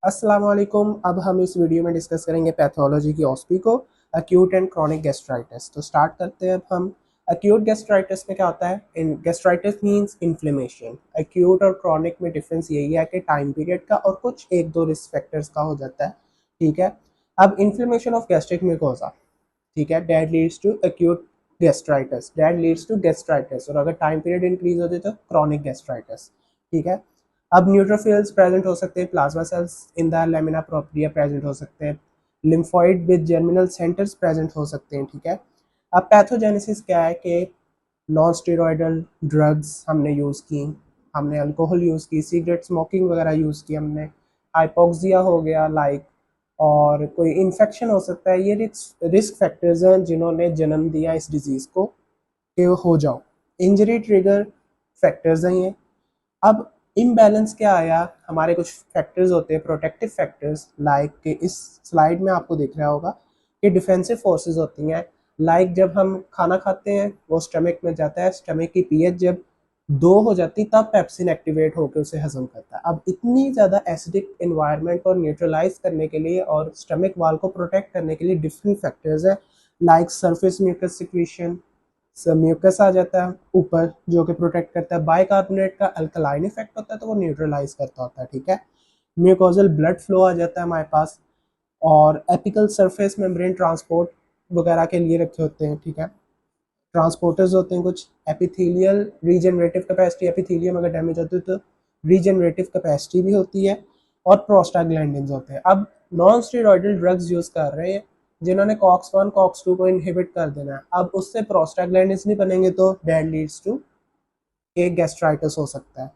अस्सलाम वालेकुम। अब हम इस वीडियो में डिस्कस करेंगे पैथोलॉजी की ऑस्पी को, एक्यूट एंड क्रॉनिक गैस्ट्राइटिस। तो स्टार्ट करते हैं अब हम। एक्यूट गैस्ट्राइटिस में क्या होता है? इन गैस्ट्राइटिस मींस इन्फ्लेमेशन। एक्यूट और क्रॉनिक में डिफरेंस यही है कि टाइम पीरियड का और कुछ एक दो रिस्क फैक्टर्स का हो जाता है। ठीक है। अब इन्फ्लेमेशन ऑफ गैस्ट्रिक म्यूकोसा, ठीक है, that leads to acute gastritis, that leads to gastritis. और अगर टाइम पीरियड इंक्रीज होते तो क्रॉनिक गैस्ट्राइटिस। ठीक है। अब न्यूट्रोफिल्स प्रेजेंट हो सकते हैं, plasma cells in the lamina propria present हो सकते हैं, lymphoid with germinal centres present हो सकते हैं। ठीक है। अब पैथोजेनेसिस क्या है कि नॉन स्टेरॉयडल ड्रग्स हमने यूज़ की, हमने अल्कोहल यूज़ की, सिगरेट स्मोकिंग वगैरह यूज़ की हमने, हाइपोक्सिया हो गया लाइक, और कोई इन्फेक्शन हो सकता है। ये रिस्क फैक्टर्स हैं जिन्होंने जन्म दिया इस डिजीज़ को कि हो जाओ। इंजरी ट्रिगर फैक्टर्स हैं ये। अब इम्बैलेंस क्या आया? हमारे कुछ फैक्टर्स होते हैं, प्रोटेक्टिव फैक्टर्स, लाइक कि इस स्लाइड में आपको दिख रहा होगा कि डिफेंसिव फोर्सेस होती हैं। लाइक जब हम खाना खाते हैं वो स्टमक में जाता है, स्टमक की पीएच जब 2 हो जाती तब पेप्सिन एक्टिवेट होकर उसे हजम करता है। अब इतनी ज़्यादा एसिडिक इन्वायरमेंट को न्यूट्रलाइज करने के लिए और स्टमक वाल को प्रोटेक्ट करने के लिए डिफरेंट फैक्टर्स हैं, like surface mucus secretion, mucus आ जाता है ऊपर जो कि प्रोटेक्ट करता है। बाइकार्बोनेट का अल्कलाइन इफेक्ट होता है तो वो न्यूट्रलाइज करता होता है। ठीक है। म्यूकोजल ब्लड फ्लो आ जाता है हमारे पास, और एपिकल सरफेस मेम्ब्रेन ट्रांसपोर्ट वगैरह के लिए रखे होते हैं। ठीक है। ट्रांसपोर्टर्स होते हैं कुछ, एपिथेलियल रीजनरेटिव कैपेसिटी, एपिथेलियम अगर डैमेज होती है तो रीजनरेटिव कैपेसिटी भी होती है, और प्रोस्टाग्लैंडिन्स होते हैं। अब नॉन स्टेरॉयडल ड्रग्स यूज कर रहे हैं जिन्होंने कॉक्स 1 कॉक्स 2 को इनहिबिट कर देना है। अब उससे प्रोस्टाग्लैंडिन्स नहीं बनेंगे तो दैट लीड्स टू एक गैस्ट्राइटिस हो सकता है।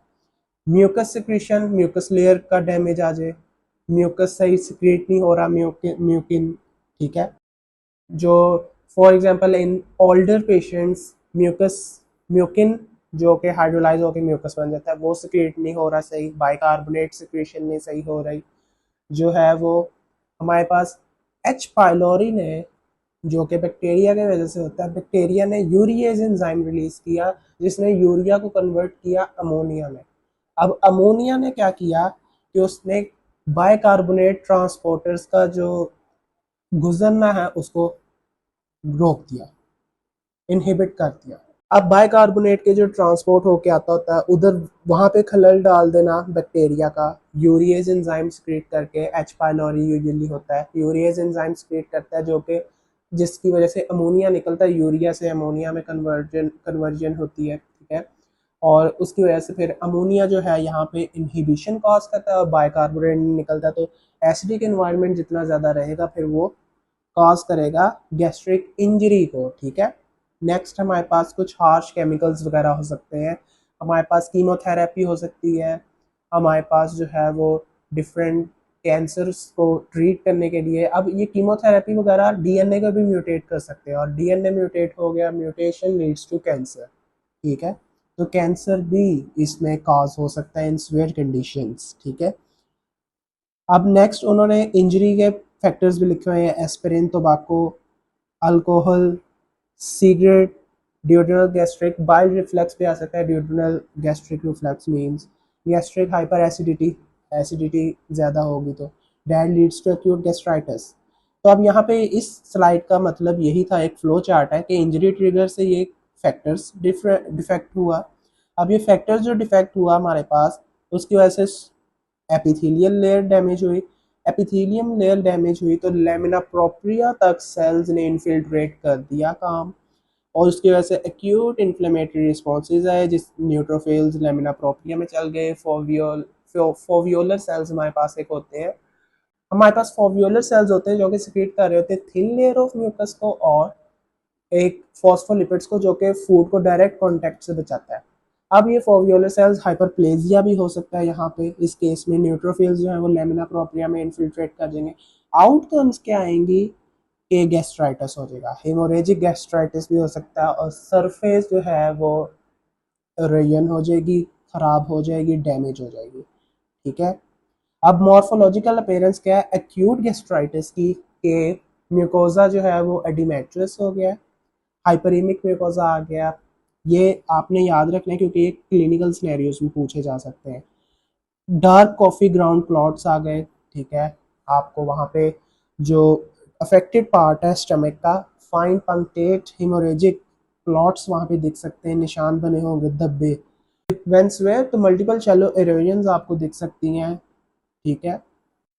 म्यूकस सिक्रीशन, म्यूकस लेयर का डैमेज आ जाए, म्यूकस सही सिक्रीट नहीं हो रहा, म्यूकिन। ठीक है। जो for example in older patients mucus, mucin जो कि हाइड्रोलाइज होकर म्यूकस बन जाता है वो सिक्रीट नहीं हो रहा सही, बाइकार्बोनेट सिक्रीशन नहीं सही हो रही, जो है वो हमारे पास एच पाइलोरी ने, जो कि बैक्टीरिया की वजह से होता है, बैक्टीरिया ने यूरिएज एंजाइम रिलीज किया जिसने यूरिया को कन्वर्ट किया अमोनिया में। अब अमोनिया ने क्या किया कि उसने बाइकार्बोनेट ट्रांसपोर्टर्स का जो गुजरना है उसको रोक दिया, इनहिबिट कर दिया। अब बाइकार्बोनेट के जो ट्रांसपोर्ट होके आता होता है उधर वहाँ पे खलल डाल देना बैक्टीरिया का, यूरिएज एंजाइम क्रिएट करके, एच पाइलोरी यूजुअली होता है, यूरिएज एंजाइम क्रिएट करता है जो कि जिसकी वजह से अमोनिया निकलता है, यूरिया से अमोनिया में कन्वर्जन होती है। ठीक है। और उसकी वजह से फिर अमोनिया जो है यहाँ पे इनहिबिशन कॉज करता है और बाइकार्बोनेट निकलता है। तो एसिडिक एनवायरनमेंट जितना ज़्यादा रहेगा फिर वो कॉज करेगा गैस्ट्रिक इंजरी को। ठीक है। नेक्स्ट हमारे पास कुछ हार्श केमिकल्स वगैरह हो सकते हैं, हमारे पास कीमोथेरेपी हो सकती है, हमारे पास जो है वो डिफरेंट कैंसर्स को ट्रीट करने के लिए। अब ये कीमोथेरेपी वगैरह डीएनए को भी म्यूटेट कर सकते हैं, और डीएनए म्यूटेट हो गया, म्यूटेशन लीड्स टू कैंसर। ठीक है। तो कैंसर भी इसमें कॉज हो सकता है इन सीवियर कंडीशंस। ठीक है। अब नेक्स्ट उन्होंने इंजरी के फैक्टर्स भी लिखे हुए हैं, aspirin, tobacco, alcohol, cigarette, duodenal gastric, bile reflex भी आ सकता है। Duodenal gastric reflex means gastric hyper acidity, acidity ज़्यादा होगी तो that leads to acute gastritis. तो अब यहाँ पे इस स्लाइड का मतलब यही था, एक फ्लो चार्ट है कि इंजरी ट्रिगर से ये फैक्टर्स डिफेक्ट हुआ। अब ये फैक्टर्स जो डिफेक्ट हुआ हमारे पास, उसकी वजह से एपिथेलियल लेयर डैमेज हुई, एपिथेलियम लेयर डैमेज हुई तो लेमिना प्रोप्रिया तक सेल्स ने इन्फिल्ट्रेट कर दिया काम, और उसकी वजह से एक्यूट इन्फ्लेमेटरी रिस्पॉन्सेज आए, जिस न्यूट्रोफिल्स लेमिना प्रोप्रिया में चल गए। फोवियोलर सेल्स हमारे पास एक होते हैं, हमारे पास फोवियोलर सेल्स होते हैं जो कि सिक्रीट कर रहे होते हैं थिन लेयर ऑफ म्यूकस को और एक फॉस्फोलिपिड्स को, जो कि फूड को डायरेक्ट कांटेक्ट से बचाता है। अब ये फोवियोलर सेल्स हाइपरप्लेजिया भी हो सकता है यहाँ पे, इस केस में न्यूट्रोफिल्स जो है वो लेमिना प्रोप्रिया में इन्फिल्ट्रेट कर देंगे। आउटकम्स क्या आएंगी कि गैस्ट्राइटिस हो जाएगा, हेमोरेजिक गैस्ट्राइटिस भी हो सकता है, और सरफेस जो है वो रेयन हो जाएगी, खराब हो जाएगी, डैमेज हो जाएगी। ठीक है। अब मॉर्फोलॉजिकल अपीयरेंस क्या है एक्यूट गैस्ट्राइटिस की, के म्यूकोजा जो है वो एडिमेट्रस हो गया, हाइपरीमिक म्यूकोजा आ गया। ये आपने याद रखना है क्योंकि ये क्लिनिकल सिनेरियोज में पूछे जा सकते हैं। डार्क कॉफी ग्राउंड क्लॉट्स आ गए। ठीक है। आपको वहाँ पे जो अफेक्टेड पार्ट है स्टमक का, फाइन पंक्टेट हिमोरेजिक क्लॉट्स वहाँ पे दिख सकते हैं, निशान बने होंगे, धब्बे। व्हेन स्वेयर तो मल्टीपल शैलो इरोजन्स आपको दिख सकती हैं, ठीक है।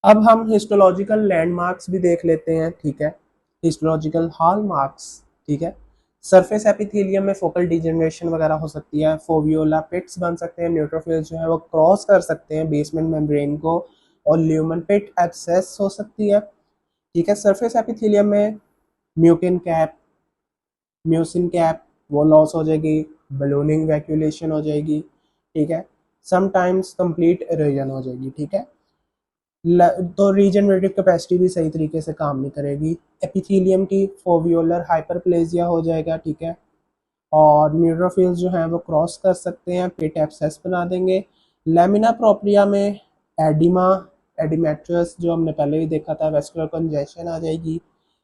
अब हम हिस्टोलॉजिकल लैंडमार्क्स भी देख लेते हैं, ठीक है। हिस्टोलॉजिकल हॉलमार्क्स, ठीक है। सरफेस एपिथेलियम में फोकल डिजेनरेशन वगैरह हो सकती है, फोवियोला पिट्स बन सकते हैं, न्यूट्रोफिल्स जो है वो क्रॉस कर सकते हैं बेसमेंट मेम्ब्रेन को, और ल्यूमन पिट एब्सेस हो सकती है, ठीक है। सरफेस एपिथेलियम में म्यूकिन कैप, म्यूसिन कैप वो लॉस हो जाएगी, बलूनिंग वैक्यूलेशन हो जाएगी, ठीक है। समटाइम्स कंप्लीट इरोजन हो जाएगी, ठीक है। तो रीजनरेटिव कैपेसिटी भी सही तरीके से काम नहीं करेगी। एपिथेलियम की फोवियोलर हाइपरप्लेजिया हो जाएगा, ठीक है। और न्यूट्रोफिल्स जो हैं वो क्रॉस कर सकते हैं, पेट एब्सेस बना देंगे। लेमिना प्रोप्रिया में एडिमा, एडिमेट्रस जो हमने पहले भी देखा था, वेस्कुलर कंजेशन आ जाएगी,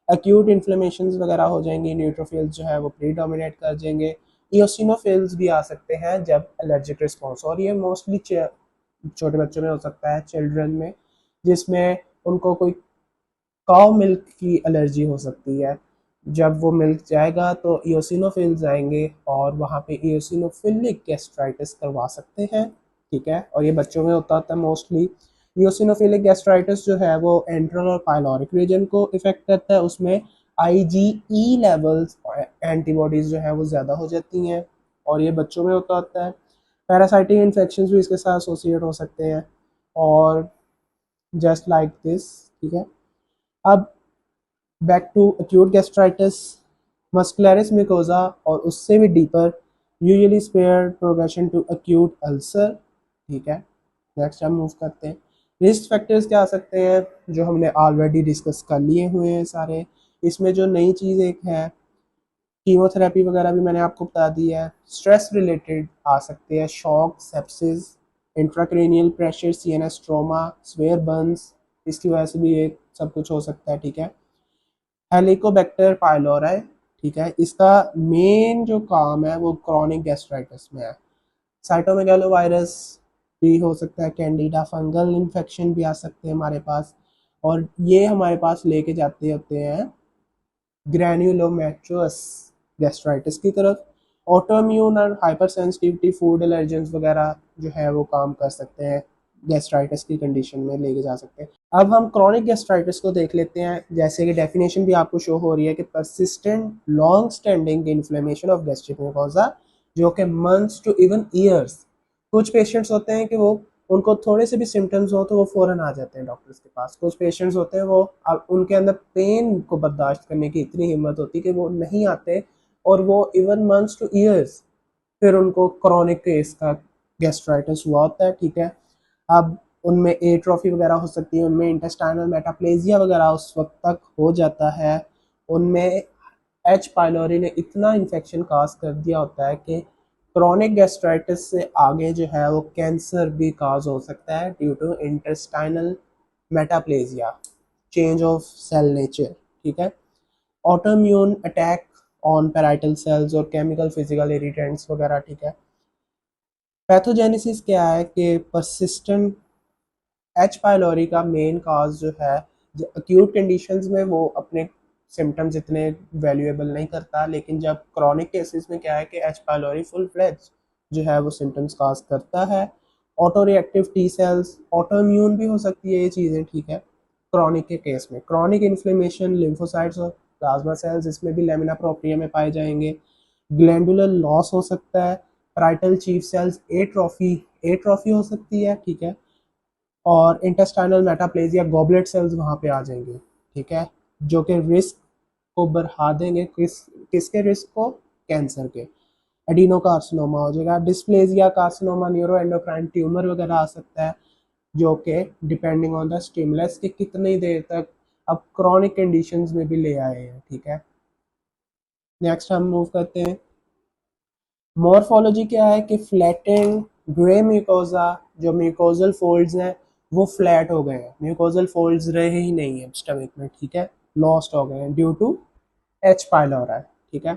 एक्यूट इन्फ्लेमेशंस वगैरह हो जाएंगी, न्यूट्रोफिल्स जो है वो प्रीडोमिनेट कर जाएंगे। इओसिनोफिल्स भी आ सकते हैं जब एलर्जिक रिस्पॉन्स, और ये मोस्टली छोटे बच्चों में हो सकता है, चिल्ड्रन में, जिसमें उनको कोई काउ मिल्क की एलर्जी हो सकती है। जब वो मिल्क जाएगा तो इओसिनोफिल्स आएंगे और वहाँ पे इओसिनोफिलिक गैस्ट्राइटिस करवा सकते हैं, ठीक है। और ये बच्चों में होता है मोस्टली। इओसिनोफिलिक गैस्ट्राइटिस जो है वो एंट्रल और पाइलोरिक रीजन को इफेक्ट करता है, उसमें आईजीई लेवल्स एंटीबॉडीज जो है वो ज़्यादा हो जाती हैं, और ये बच्चों में होता है। पैरासाइटिक इन्फेक्शन भी इसके साथ एसोसिएट हो सकते हैं, और जस्ट लाइक दिस, ठीक है। अब back to acute gastritis, muscularis mucosa और उससे भी deeper, usually spare progression to acute ulcer, ठीक है। नेक्स्ट हम मूव करते हैं। रिस्क फैक्टर्स क्या आ सकते हैं, जो हमने ऑलरेडी डिस्कस कर लिए हुए हैं सारे। इसमें जो नई चीज़ एक है, कीमोथेरेपी वगैरह भी मैंने आपको बता दी है। स्ट्रेस रिलेटेड आ सकते हैं, shock, sepsis, intracranial pressure, CNS trauma, swear Burns, इसकी वजह से भी ये सब कुछ हो सकता है, ठीक है। हेलिकोबैक्टर पाइलोराई, ठीक है, इसका मेन जो काम है वो क्रॉनिक गैस्ट्राइटिस में है। साइटोमेगालोवायरस भी हो सकता है, कैंडिडा फंगल इन्फेक्शन भी आ सकते हैं हमारे पास, और ये हमारे पास लेके जाते होते हैं ग्रैन्युलोमेट्रस गैस्ट्राइटिस की तरफ। ऑटोइम्यून और हाइपर सेंसिटिविटी फूड एलर्जेंस वगैरह जो है वो काम कर सकते हैं, गैस्ट्राइटिस की कंडीशन में लेके जा सकते हैं। अब हम क्रॉनिक गैस्ट्राइटिस को देख लेते हैं, जैसे कि डेफिनेशन भी आपको शो हो रही है कि persistent long standing inflammation of gastric mucosa, जो कि मंथ्स टू इवन ईयर्स। कुछ पेशेंट्स होते हैं कि वो, उनको थोड़े से भी सिम्टम्स हो तो वो फ़ौरन आ जाते हैं डॉक्टर्स के पास। कुछ पेशेंट्स होते हैं वो, अब उनके अंदर पेन को बर्दाश्त करने की इतनी हिम्मत होती है कि वो नहीं आते, और वो इवन मंथ्स टू ईयर्स फिर उनको क्रॉनिक केस का गैस्ट्राइटिस हुआ होता है, ठीक है। अब उनमें एट्रोफी वगैरह हो सकती है, उनमें इंटेस्टाइनल मेटाप्लेजिया वगैरह उस वक्त तक हो जाता है, उनमें एच पाइलोरी ने इतना इन्फेक्शन काज कर दिया होता है कि क्रॉनिक गैस्ट्राइटिस से आगे जो है वो कैंसर भी काज हो सकता है, due to intestinal metaplasia, change of cell nature, ठीक है। Autoimmune attack on parietal cells और केमिकल फिजिकल इरिटेंट्स वगैरह, ठीक है। पैथोजेनेसिस क्या है कि परसिस्टेंट एच पाइलोरी का मेन काज जो है, जो अक्यूट कंडीशंस में वो अपने सिम्टम्स इतने वैल्यूएबल नहीं करता, लेकिन जब क्रॉनिक केसेस में क्या है कि एच पाइलोरी फुल फ्लेज जो है वो सिम्टम्स काज करता है। Auto reactive T cells, autoimmune भी हो सकती है ये चीज़ें, ठीक है। क्रॉनिक के केस में क्रॉनिक इन्फ्लेमेशन, लिम्फोसाइट्स और प्लाज्मा सेल्स इसमें भी लेमिना प्रोप्रिया में पाए जाएंगे। ग्लैंडुलर लॉस हो सकता है, parietal chief cells atrophy, atrophy हो सकती है, ठीक है। और इंटेस्टाइनल मेटाप्लेजिया, गॉबलेट सेल्स वहाँ पे आ जाएंगे, ठीक है, जो कि रिस्क को बढ़ा देंगे, किसके रिस्क को, कैंसर के। एडिनो कार्सिनोमा हो जाएगा, dysplasia carcinoma, neuro endocrine tumour वगैरह आ सकता है, जो कि डिपेंडिंग ऑन द स्टिमुलस कि कितनी देर तक अब क्रॉनिक कंडीशंस में भी ले आए हैं, ठीक है। नेक्स्ट हम मूव करते हैं। मॉर्फोलॉजी क्या है कि फ्लैटेंड ग्रे म्यूकोजा, जो म्यूकोजल फोल्ड्स हैं वो फ्लैट हो गए हैं, म्यूकोजल फोल्ड्स रहे ही नहीं है स्टमक में, ठीक है, लॉस्ट हो गए हैं ड्यू टू एच पाइलोरा, ठीक है।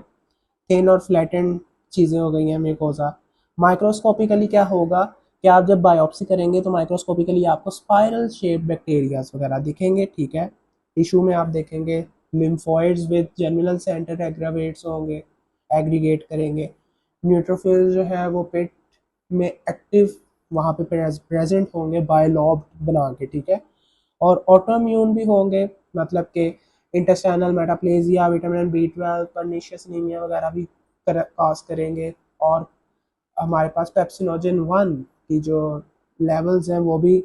थिन और फ्लैटेंड चीज़ें हो गई हैं म्यूकोजा। माइक्रोस्कोपिकली क्या होगा कि आप जब बायोप्सी करेंगे तो माइक्रोस्कोपिकली आपको स्पाइरल शेप बैक्टीरियाज वगैरह दिखेंगे, ठीक है। टिश्यू में आप देखेंगे लिम्फोइड्स विद जर्मिनल सेंटर एग्रावेट्स होंगे, एग्रीगेट करेंगे। न्यूट्रोफिल्स जो है वो पेट में एक्टिव वहाँ पे प्रेजेंट होंगे बायोलॉब बना के, ठीक है। और ऑटोम्यून भी होंगे, मतलब कि intestinal metaplasia, vitamin B12, pernicious anaemia वगैरह भी काज करेंगे। और हमारे पास पेप्सिनोजन 1 की जो लेवल्स हैं वो भी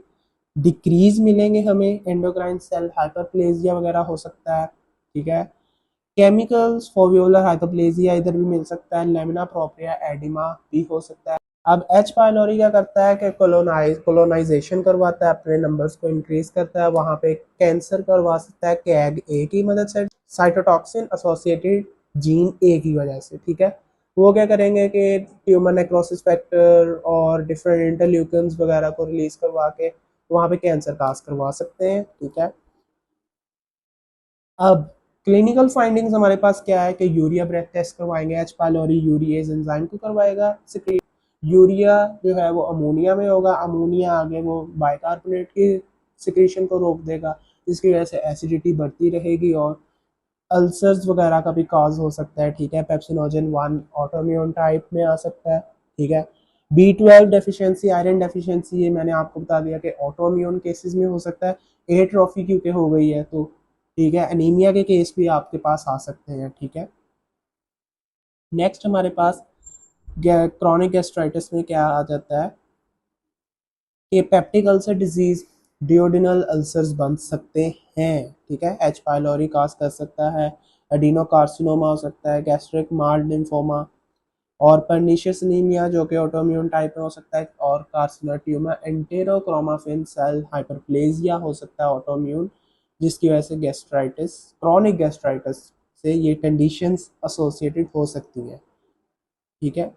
डिक्रीज मिलेंगे हमें, एंडोक्राइन सेल हाइपरप्लेजिया वगैरह हो सकता है, ठीक है। केमिकल्स फोवियोलर हाइपरप्लेजिया इधर भी मिल सकता है, लेमिना प्रोप्रिया एडिमा भी हो सकता है। अब एच पाइलोरी क्या करता है कि कोलोनाइजेशन करवाता है, अपने नंबर्स को इंक्रीज करता है, वहाँ पे कैंसर करवा सकता है कैग ए की मदद से, साइटोटॉक्सिन एसोसिएटेड जीन ए की वजह से, ठीक है। वो क्या करेंगे कि ट्यूमर नेक्रोसिस फैक्टर और डिफरेंट इंटरल्यूकन्स वगैरह को रिलीज करवा के वहाँ पे कैंसर काज करवा सकते हैं, ठीक है। अब क्लिनिकल फाइंडिंग्स हमारे पास क्या है कि यूरिया ब्रेथ टेस्ट करवाएंगे, एच पाइलोरी यूरिएज एंजाइम को करवाएगा सिक्रीट। यूरिया जो है वो अमोनिया में होगा, अमोनिया आगे वो बाइकार्बोनेट की सिक्रीशन को रोक देगा, जिसकी वजह से एसिडिटी बढ़ती रहेगी और अल्सर्स वगैरह का भी काज हो सकता है, ठीक है। पेप्सिनोजन 1 ऑटोम्यून टाइप में आ सकता है, ठीक है। B12 डेफिशिएंसी, आयरन डेफिशिएंसी, ये मैंने आपको बता दिया कि ऑटोम्यून केसेस में हो सकता है। एट्रोफी क्योंकि हो गई है तो, ठीक है, एनीमिया के केस भी आपके पास आ सकते हैं, ठीक है। नेक्स्ट हमारे पास क्रॉनिक गैस्ट्राइटिस में क्या आ जाता है कि पेप्टिक अल्सर डिजीज, डियोडिनल अल्सर्स बन सकते हैं, ठीक है। एच पाइलोरी काज कर सकता है, एडिनोकार्सिनोमा हो सकता है, गैस्ट्रिक मार्ड लिम्फोमा और पर्नीशियस एनीमिया जो कि ऑटोम्यून टाइप में हो सकता है, और कार्सिनर ट्यूमर, एंटेरोक्रोमाफिन सेल हाइपरप्लेजिया हो सकता है ऑटोम्यून, जिसकी वजह से गैस्ट्राइटिस, क्रॉनिक गैस्ट्राइटिस से ये कंडीशंस एसोसिएटेड हो सकती हैं, ठीक है।